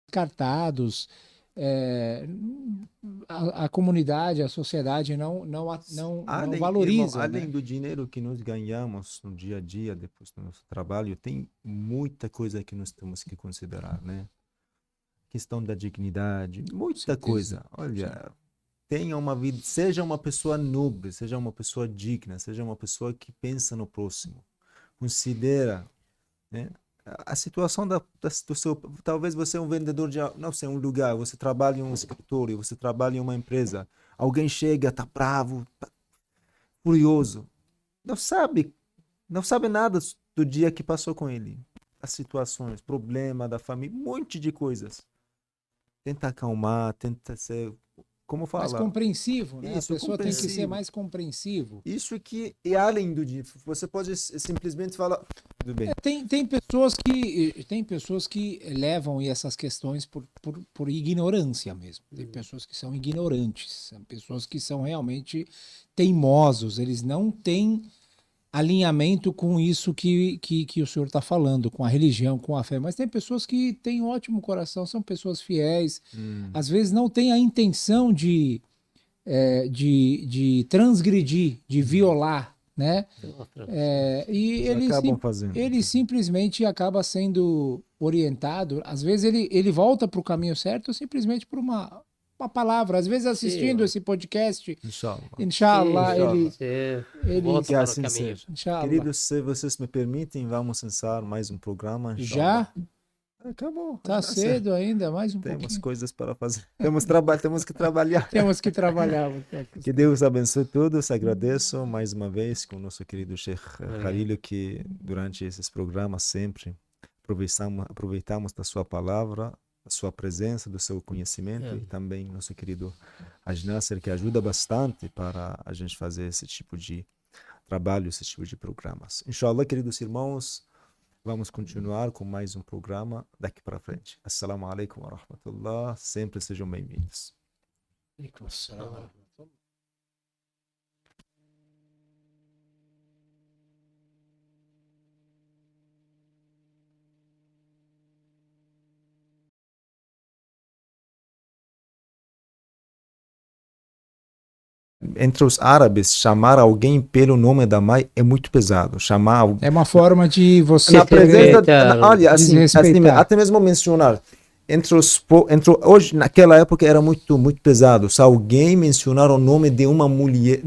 descartados. A comunidade, a sociedade não valoriza. Irmão, além do dinheiro que nós ganhamos no dia a dia, depois do nosso trabalho, tem muita coisa que nós temos que considerar, né? Questão da dignidade, muita coisa. Olha, tenha uma vida, seja uma pessoa nobre, seja uma pessoa digna, seja uma pessoa que pensa no próximo, considera, né, a situação do seu. Talvez você é um vendedor de, não sei, um lugar, você trabalha em um escritório, você trabalha em uma empresa, alguém chega, tá bravo, tá furioso, não sabe nada do dia que passou com ele, as situações, problema da família, um monte de coisas. Tenta acalmar, tenta ser, como falar? Mais compreensivo, né? Isso, a pessoa tem que ser mais compreensivo. Isso que é além do dinheiro. Você pode simplesmente falar, tudo bem. Tem pessoas que levam essas questões por ignorância mesmo. Tem pessoas que são ignorantes, são pessoas que são realmente teimosos, eles não têm alinhamento com isso que o senhor está falando, com a religião, com a fé. Mas tem pessoas que têm um ótimo coração, são pessoas fiéis, às vezes não têm a intenção de transgredir, de violar, né? E ele simplesmente acaba sendo orientado, às vezes ele volta para o caminho certo simplesmente por uma palavra, às vezes assistindo esse podcast, Inshallah, ele volta para o assim caminho. Queridos, se vocês me permitem, vamos começar mais um programa. Já? Acabou. Tá cedo ainda, mais um pouquinho. Temos coisas para fazer. Temos que trabalhar. Temos que trabalhar. Que Deus abençoe todos. Agradeço mais uma vez com o nosso querido Sheikh Khalil, que durante esses programas sempre aproveitamos da sua palavra, da sua presença, do seu conhecimento, e também nosso querido Ajnasser, que ajuda bastante para a gente fazer esse tipo de trabalho, esse tipo de programas. Inshallah, queridos irmãos, vamos continuar com mais um programa daqui para frente. Assalamu alaikum wa rahmatullah. Sempre sejam bem-vindos. Entre os árabes, chamar alguém pelo nome da mãe é muito pesado. É uma forma de você... Olha, assim, até mesmo mencionar. Hoje, naquela época, era muito, muito pesado. Se alguém mencionar o nome de uma mulher,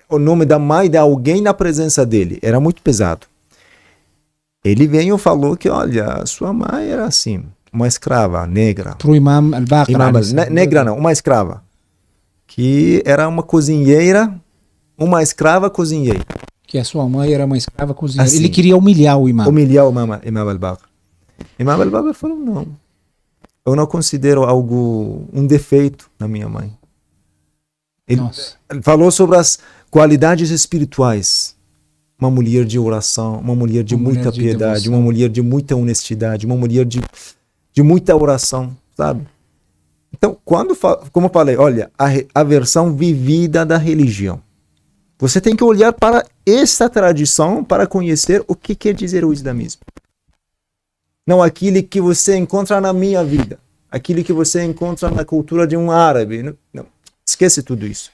o nome da mãe de alguém na presença dele, era muito pesado. Ele veio e falou que, olha, sua mãe era assim, uma escrava negra. Para o Imam al-Baqir. Negra não, uma escrava. Que era uma cozinheira, uma escrava cozinheira. Que a sua mãe era uma escrava cozinheira. Assim, ele queria humilhar o imam. Humilhar o Imam al-Baqir. Imam al-Baqir falou, não. Eu não considero um defeito na minha mãe. Ele falou sobre as qualidades espirituais. Uma mulher de oração, uma mulher de muita piedade, devoção. Uma mulher de muita honestidade, uma mulher de muita oração, sabe? Então, como eu falei, olha, a versão vivida da religião. Você tem que olhar para essa tradição para conhecer o que quer dizer o islamismo. Não aquilo que você encontra na minha vida, aquilo que você encontra na cultura de um árabe. Não. Esquece tudo isso.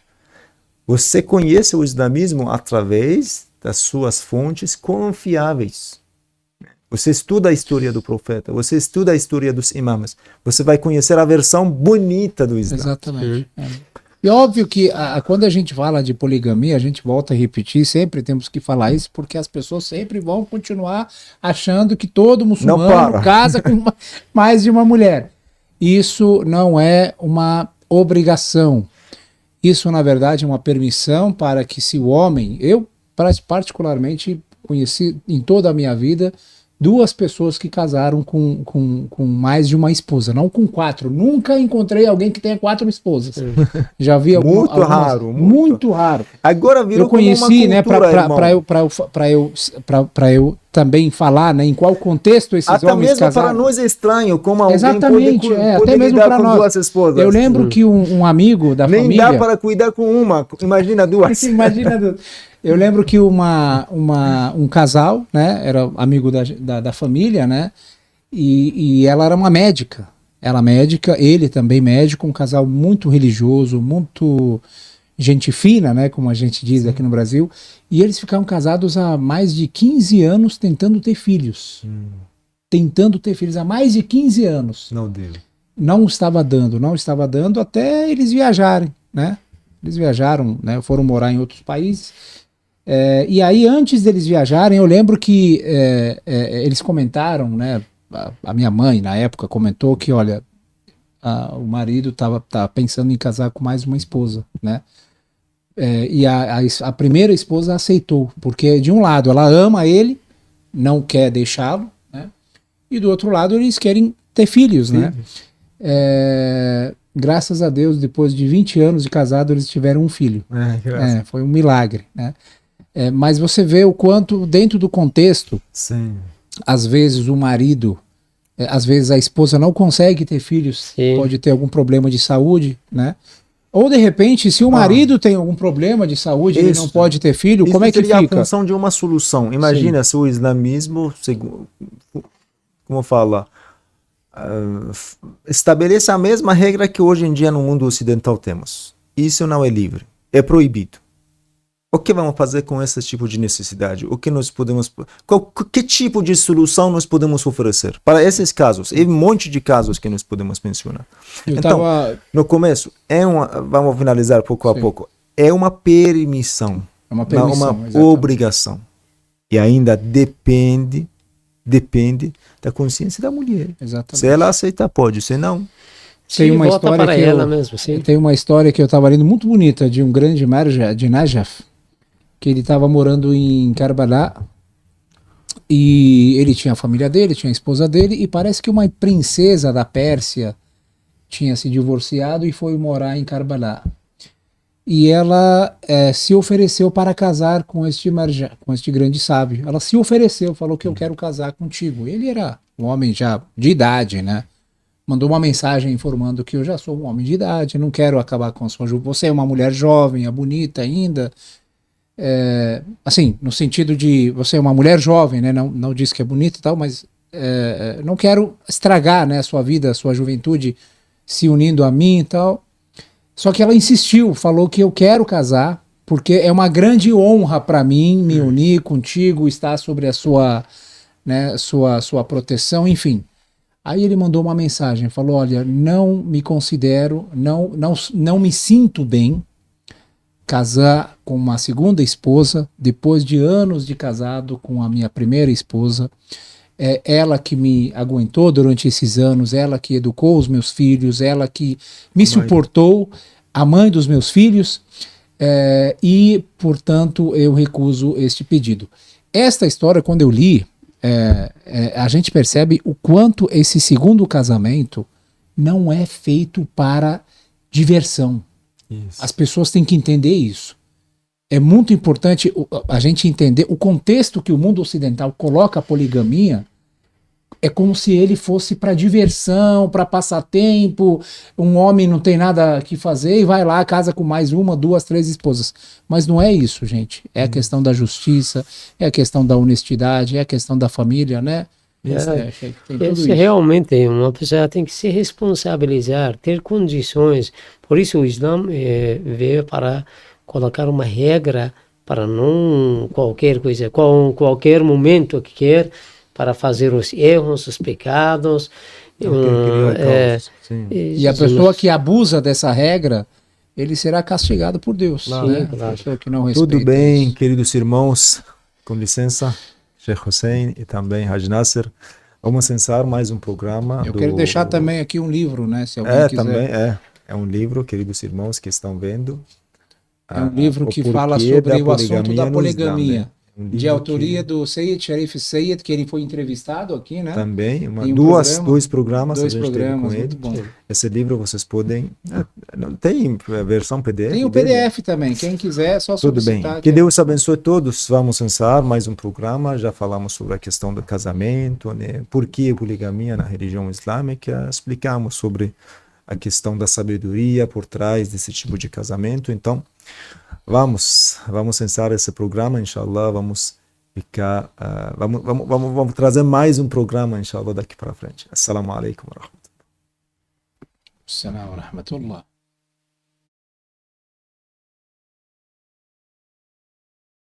Você conhece o islamismo através das suas fontes confiáveis. Você estuda a história do profeta, você estuda a história dos imãs, você vai conhecer a versão bonita do Islã. Exatamente. E óbvio que quando a gente fala de poligamia, a gente volta a repetir, sempre temos que falar isso, porque as pessoas sempre vão continuar achando que todo muçulmano casa com mais de uma mulher. Isso não é uma obrigação. Isso, na verdade, é uma permissão para que se o homem, eu particularmente conheci em toda a minha vida, 2 pessoas que casaram com mais de uma esposa, não com 4. Nunca encontrei alguém que tenha 4 esposas. Já vi muito raro. Muito raro. Agora virou eu conheci, como uma cultura, para eu também falar, né, em qual contexto esses até homens mesmo casaram. para nós é estranho como alguém Exatamente, pode até mesmo lidar para com nós. 2 esposas. Eu lembro que um amigo da Nem família... dá para cuidar com uma, imagina 2. Imagina 2. Eu lembro que um casal, né, era amigo da família, né, e ela era uma médica. Ela médica, ele também médico, um casal muito religioso, muito gente fina, né, como a gente diz aqui no Brasil, e eles ficaram casados há mais de 15 anos tentando ter filhos. Tentando ter filhos há mais de 15 anos. Não deu. Não estava dando até eles viajarem, né? Eles viajaram, né, foram morar em outros países. E aí, antes deles viajarem, eu lembro que eles comentaram, né? A minha mãe, na época, comentou que, olha, o marido estava pensando em casar com mais uma esposa, né? E a primeira esposa aceitou, porque de um lado ela ama ele, não quer deixá-lo, né? E do outro lado eles querem ter filhos, né? Graças a Deus, depois de 20 anos de casado, eles tiveram um filho. Foi um milagre, né? Mas você vê o quanto, dentro do contexto, sim, às vezes o marido, às vezes a esposa não consegue ter filhos, sim, pode ter algum problema de saúde, né? Ou de repente, se o marido tem algum problema de saúde, ele não pode ter filho, como é que fica? Isso seria a função de uma solução. Imagina se o islamismo, como fala, estabeleça a mesma regra que hoje em dia no mundo ocidental temos. Isso não é livre, é proibido. O que vamos fazer com esse tipo de necessidade? O que nós podemos, que tipo de solução nós podemos oferecer para esses casos? E um monte de casos que nós podemos mencionar. Então, no começo, vamos finalizar pouco a pouco, é uma permissão, uma obrigação. E ainda depende da consciência da mulher. Exatamente. Se ela aceitar, pode, se não... Tem uma história para ela mesmo, sim. Tem uma história que eu estava lendo muito bonita de um grande marja de Najaf, que ele estava morando em Karbala e ele tinha a família dele, tinha a esposa dele, e parece que uma princesa da Pérsia tinha se divorciado e foi morar em Karbala. E ela se ofereceu para casar com este marja, com este grande sábio. Ela se ofereceu, falou que eu quero casar contigo. Ele era um homem já de idade, né? Mandou uma mensagem informando que eu já sou um homem de idade, não quero acabar com a sua juventude. Você é uma mulher jovem, é bonita ainda. Assim, no sentido de você é uma mulher jovem, né? Não disse que é bonita e tal, mas não quero estragar, né, a sua vida, a sua juventude se unindo a mim e tal. Só que ela insistiu, falou que eu quero casar, porque é uma grande honra para mim me unir contigo, estar sobre a sua, né, sua proteção, enfim. Aí ele mandou uma mensagem, falou, olha, não me considero, não me sinto bem casar com uma segunda esposa, depois de anos de casado com a minha primeira esposa. É ela que me aguentou durante esses anos, ela que educou os meus filhos, ela que me suportou, a mãe dos meus filhos, e, portanto, eu recuso este pedido. Esta história, quando eu li, a gente percebe o quanto esse segundo casamento não é feito para diversão. Isso. As pessoas têm que entender isso. É muito importante a gente entender o contexto que o mundo ocidental coloca a poligamia. É como se ele fosse para diversão, para passar tempo. Um homem não tem nada que fazer e vai lá, casa com mais uma, 2, 3 esposas. Mas não é isso, gente. É a questão da justiça, é a questão da honestidade, é a questão da família, né? Tem tudo isso. Realmente, uma pessoa tem que se responsabilizar, ter condições. Por isso o Islã veio para colocar uma regra para não qualquer coisa, qualquer momento que quer, para fazer os erros, os pecados. E a pessoa que abusa dessa regra, ele será castigado por Deus. Sim, claro. Que não respeita. Tudo bem, queridos irmãos, com licença, Sheikh Hussein e também Haj Nasser. Vamos começar mais um programa. Eu quero deixar também aqui um livro, né? Se alguém quiser. Também é um livro, queridos irmãos que estão vendo. É um livro que fala sobre o assunto da poligamia. de autoria do Seyyed Sharif Sayed, que ele foi entrevistado aqui, né? Também, dois programas a gente teve com ele. muito bom. Esse livro vocês podem... Tem versão PDF? Tem o PDF também, quem quiser é só solicitar. Tudo bem. Que Deus abençoe todos. Vamos encerrar mais um programa. Já falamos sobre a questão do casamento, né? Por que a poligamia na religião islâmica. Explicamos sobre a questão da sabedoria por trás desse tipo de casamento. Então, vamos encerrar esse programa, inshallah. Vamos trazer mais um programa, inshallah, daqui para frente. Assalamu alaikum wa rahmatullah. Assalamu alaikum wa rahmatullah.